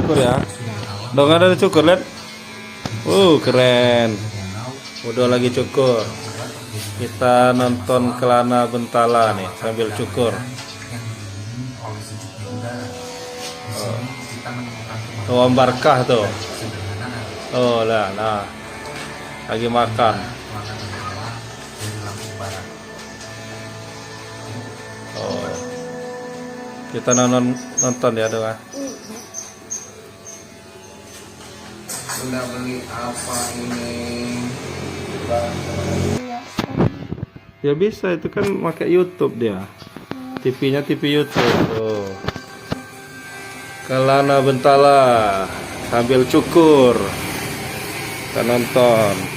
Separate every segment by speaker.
Speaker 1: cukur ya. Dong ada cukur lihat. Keren. Udah lagi cukur. Kita nonton Kelana Bentala nih sambil cukur. Tuh Om Barkah tuh. Nah. Lagi makan. Kita nonton ya dong.
Speaker 2: Udah beli apa ini?
Speaker 1: Ya bisa, itu kan pakai YouTube dia. TV-nya TV YouTube. Kelana Bentala sambil cukur. Kita nonton.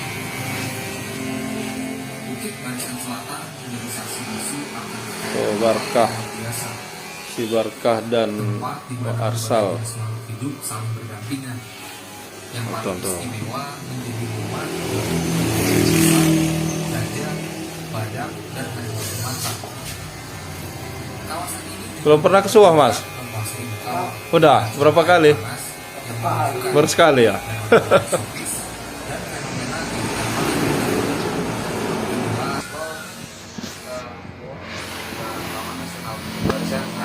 Speaker 1: Barkah, si Barkah dan Arsal. Nonton tuh. Belum pernah ke Suwah, Mas? Udah berapa kali? Baru sekali ya.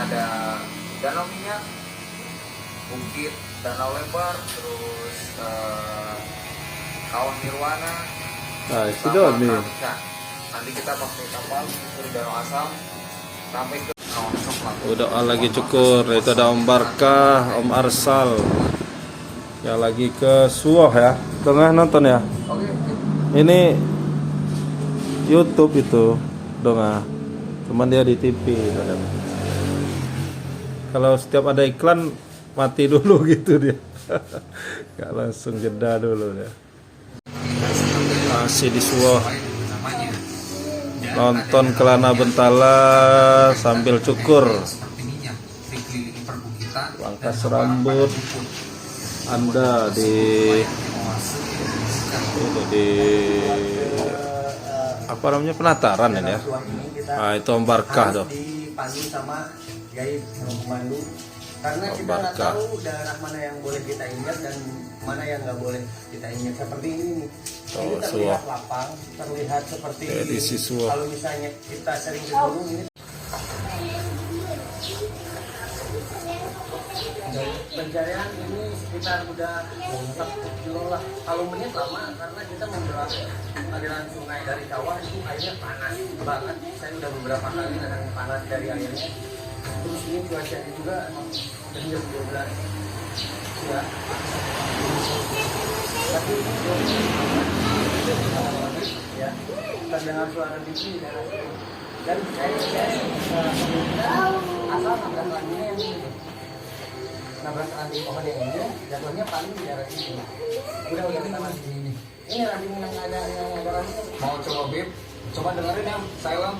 Speaker 2: Ada danau minyak, bukit danau lebar, terus kawah nirwana.
Speaker 1: Nah, itu dong nih.
Speaker 2: Nanti kita pakai kapal dari Danau Asam sampai ke Kawah Coklat.
Speaker 1: Udah lagi cukur. Itu ada Om Barkah, Om Arsal yang lagi ke Suwah ya. Tengah nonton ya.
Speaker 2: Oke.
Speaker 1: Ini YouTube itu dong. Cuman dia di TV. Kalau setiap ada iklan mati dulu gitu dia. Gak langsung jeda dulu dia. Masih di Suwah. Nonton Kelana Bentala sambil cukur. Pangkas rambut Anda di apa namanya, penataran ini ya. Nah, itu Om Barkah tuh.
Speaker 3: Karena kita nggak tahu daerah mana yang boleh kita injak dan mana yang nggak boleh kita injak. Seperti ini nih, ini terlihat lapang, terlihat seperti kalau misalnya kita sering ke gunung ini. Pencarian ini sekitar udah 1 kilo lah. Kalau menit lama karena kita membelah aliran sungai dari kawah itu airnya panas banget. Saya udah beberapa kali nahan panas dari airnya. Terus ini cuacanya juga jam 12 ya. Tapi ini ya, terdengar suara biji dan saya asal nabrak lagi yang ini, nabrak ranting pohon yang ini, jatuhnya paling di daerah sini. Udah kita masih ini. Ini ranting yang ada ranting.
Speaker 2: Mau coba Bib? Coba dengerin ya, Salam.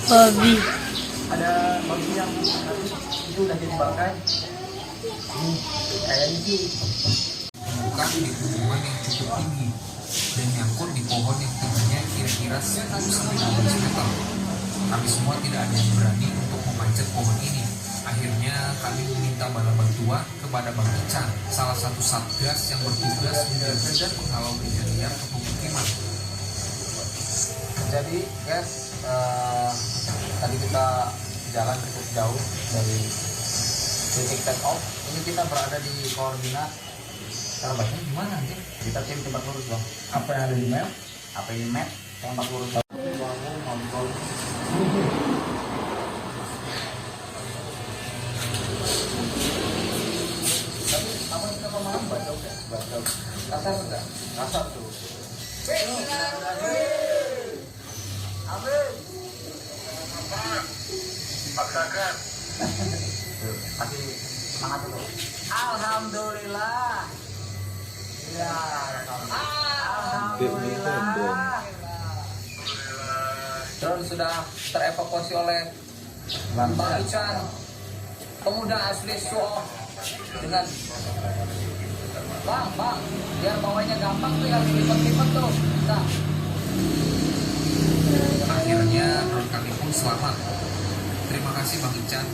Speaker 3: Babi. Ada babi yang itu udah jadi bangkai. Ini kayaknya sih
Speaker 2: Bukan di hubungan yang cukup tinggi dan nyangkut di pohon yang tingginya kira-kira 10-15 meter. Kami semua tidak ada yang berani untuk memanjat pohon ini. Akhirnya kami meminta bala bantuan kepada Bang Ican, salah satu satgas yang bertugas menjaga dan menghalau liar ke pemukiman. Jadi guys, tadi kita jalan cukup jauh dari titik take off. Ini kita berada di koordinat. Cara bacanya gimana nanti? Kita tembak lurus dong.
Speaker 3: apa yang ada di map?
Speaker 2: Apa ini map? Tembak lurus.
Speaker 3: Tapi apa kita pemahaman baca kasar enggak? Kasar tuh.
Speaker 2: Paksakan. Kasih
Speaker 3: Semangat dulu. Alhamdulillah. Ya, alhamdulillah. Drone sudah terevakuasi oleh Bang Ican, pemuda asli Suoh, dengan Bang, biar bawanya gampang tuh yang lipat-lipat tuh. Nah.
Speaker 2: Akhirnya drone kami pun selamat. Terima kasih Bang Ican,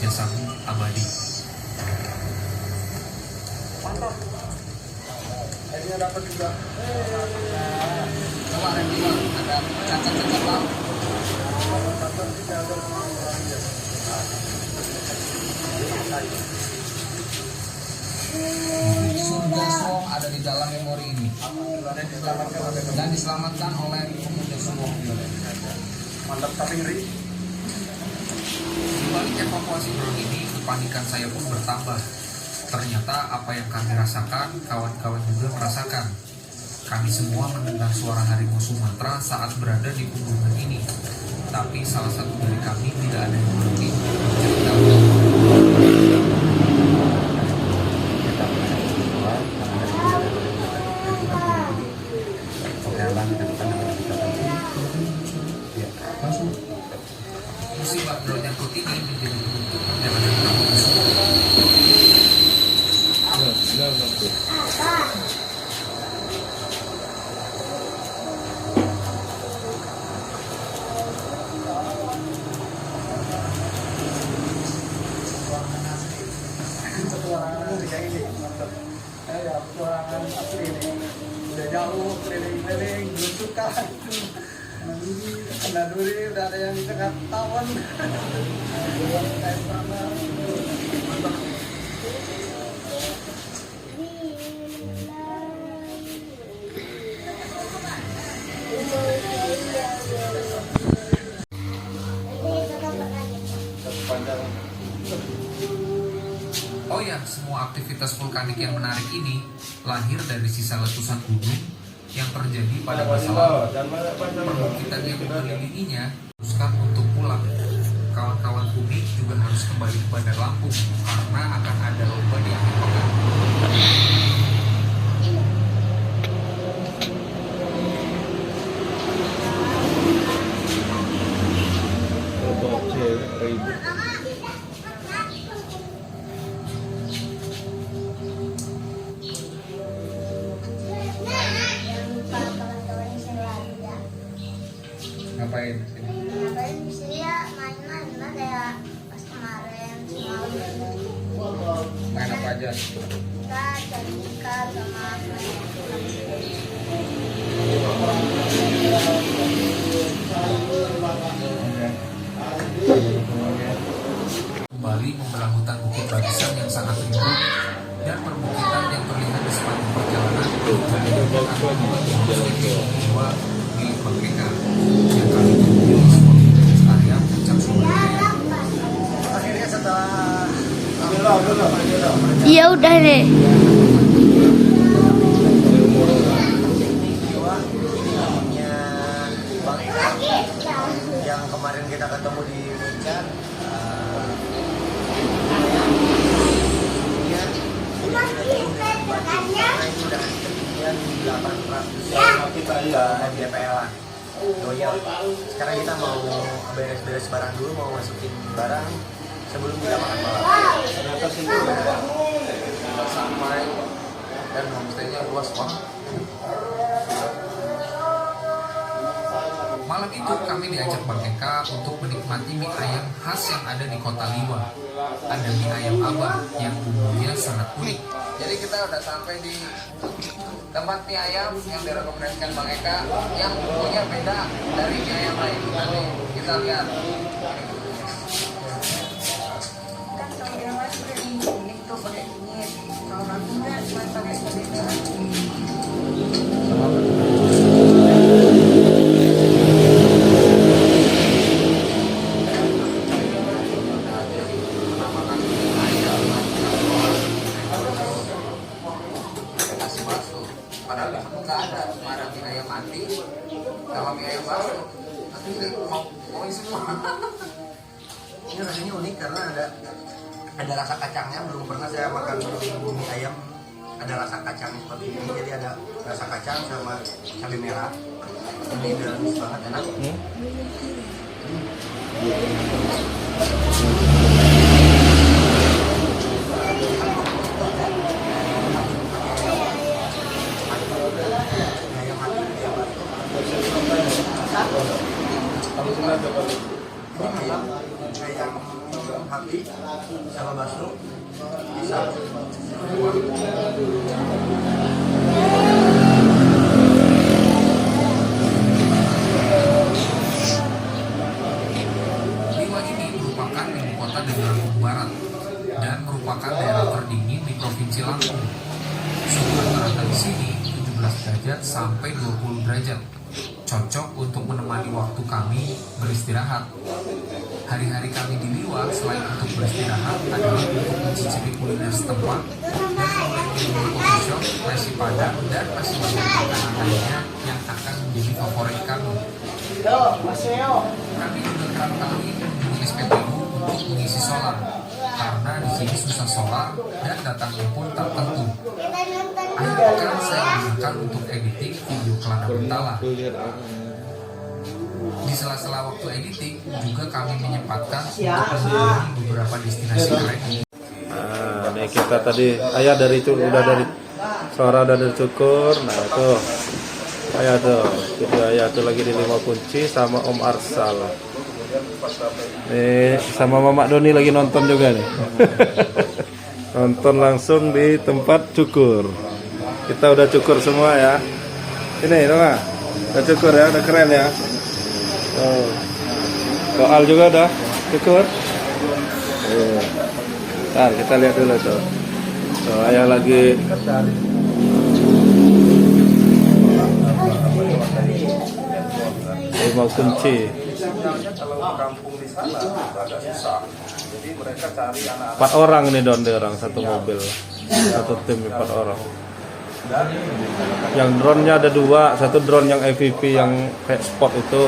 Speaker 2: jasamu abadi.
Speaker 3: Mantap. Akhirnya dapat juga.
Speaker 2: Coba Randy Bang, ada cacat-cacat Bang. Surga Suoh ada di dalam memori ini dan diselamatkan oleh pemuda Suoh.
Speaker 3: Mantap tapi ngeri.
Speaker 2: Di balik evakuasi drone ini, kepanikan saya pun bertambah. Ternyata apa yang kami rasakan, kawan-kawan juga merasakan. Kami semua mendengar suara harimau Sumatera saat berada di pegunungan ini. Tapi salah satu dari kami tidak ada yang berhenti bercerita. Musibah drone yang ini menjadi penutup perjalanan kami semua.
Speaker 3: Petualangan asli ini udah jauh keliling-keliling belum suka kena duri udah ada yang tengah tawon kayak sana.
Speaker 2: Oh ya, semua aktivitas vulkanik yang menarik ini lahir dari sisa letusan gunung yang terjadi pada masa lalu. Perbukitan yang mengelilinginya teruskan untuk pulang. Kawan-kawan Unik juga harus kembali ke Bandar Lampung karena akan ada lomba di akhir pekan. Ngapain?
Speaker 4: Ngapain di sini ya main-main lah kayak pas kemarin semalam.
Speaker 2: Main apa aja?
Speaker 4: Kita cari ikan sama
Speaker 2: Kembali membelah hutan Bukit Barisan yang sangat rimbun dan perbukitan yang terlihat di sepanjang perjalanan jiwa milik Bang Eka yang kali ini sebuah bisnis area Puncak Surabaya.
Speaker 3: Akhirnya setelah
Speaker 4: Iya udah deh.
Speaker 3: namanya Bang Eka yang kemarin kita ketemu di Puncak. Itu udah ketinggian 800 kita DPL-an. Sekarang kita mau beres-beres barang dulu, mau masukin barang sebelum kita makan malam. Ternyata sih udah sampai dan homestay-nya luas banget.
Speaker 2: Malam itu kami diajak Bang Eka untuk menikmati mie ayam khas yang ada di Kota Liwa. Ada mie ayam Abah yang bumbunya sangat unik.
Speaker 3: Jadi kita udah sampai di tempat mie ayam yang direkomendasikan Bang Eka yang bumbunya beda dari mie ayam lain. Nanti kita lihat.
Speaker 4: Kan kalau yang lain udah ini tuh pakai kunyit. Kalau kami enggak cuma pakai kunyit aja.
Speaker 2: Padahal di menu nggak ada, cuma ada mie ayam mati sama mie ayam bakso. Nanti mau semua.
Speaker 3: Ini rasanya unik karena ada ada rasa kacangnya. Belum pernah saya makan mie ayam ada rasa kacang seperti ini. Jadi ada rasa kacang sama cabai merah. Ini udah banget enak. Ayam hati sama bakso bisa.
Speaker 2: Liwa ini merupakan ibu kota dari Lampung Barat dan merupakan daerah terdingin di Provinsi Lampung. Suhu rata-rata di sini 17 derajat sampai 20 derajat. Cocok untuk menemani waktu kami beristirahat. Hari-hari kami di Liwa selain untuk beristirahat adalah untuk mencicipi kuliner setempat dan mulai minum kopi shop, nasi padang, dan masih banyak makanan lainnya yang akan menjadi favorit kami. Kami juga kerap kali menghubungi SPBU untuk mengisi solar karena di sini susah solar dan datangnya pun tak tentu. Akhir pekan saya gunakan untuk editing video Kelana Bentala. Di sela-sela waktu editing juga kami menyempatkan untuk mengunjungi beberapa destinasi keren.
Speaker 1: Nah, ini kita tadi ayah dari itu udah dari suara udah dari Cukur. Nah itu ayah tuh, video ayah tuh lagi di Lima Kunci sama Om Arsal. Nih sama Mama Doni lagi nonton juga nih. Nonton langsung di tempat cukur. Kita udah cukur semua ya. Ini Nona, udah cukur ya, udah keren ya. Oh. Soal juga udah cukur. Ntar kita lihat dulu tuh. Tuh ayah lagi Lima Kunci.
Speaker 5: Kalau kampung di sana agak susah. Jadi mereka cari anak-anak
Speaker 1: 4 orang nih Don, dia orang satu mobil, satu tim 4 orang. Yang drone-nya ada 2, satu drone yang AVP yang kayak spot itu.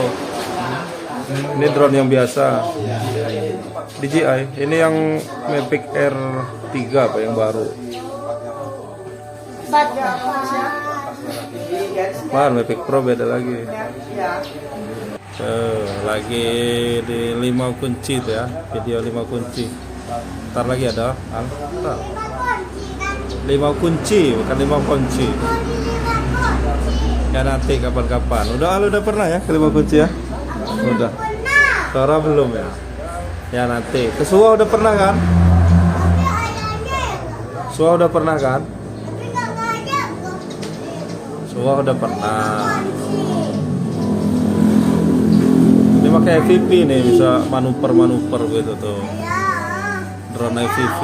Speaker 1: Ini drone yang biasa. DJI. Ini yang Mavic Air 3 apa yang baru. Mavic Pro beda lagi. Lagi di Lima Kunci tuh ya, video Lima Kunci. Ntar lagi ada ntar. Lima Kunci bukan Lima Kunci ya, nanti kapan-kapan. Udah pernah ya ke Lima Kunci ya? Udah. Suara belum ya? Ya nanti. Ke Suwa udah pernah kan? Suwa udah pernah kan? Suwa udah pernah. Ini pakai FPV nih, bisa manuver gitu tuh. Drone FPV.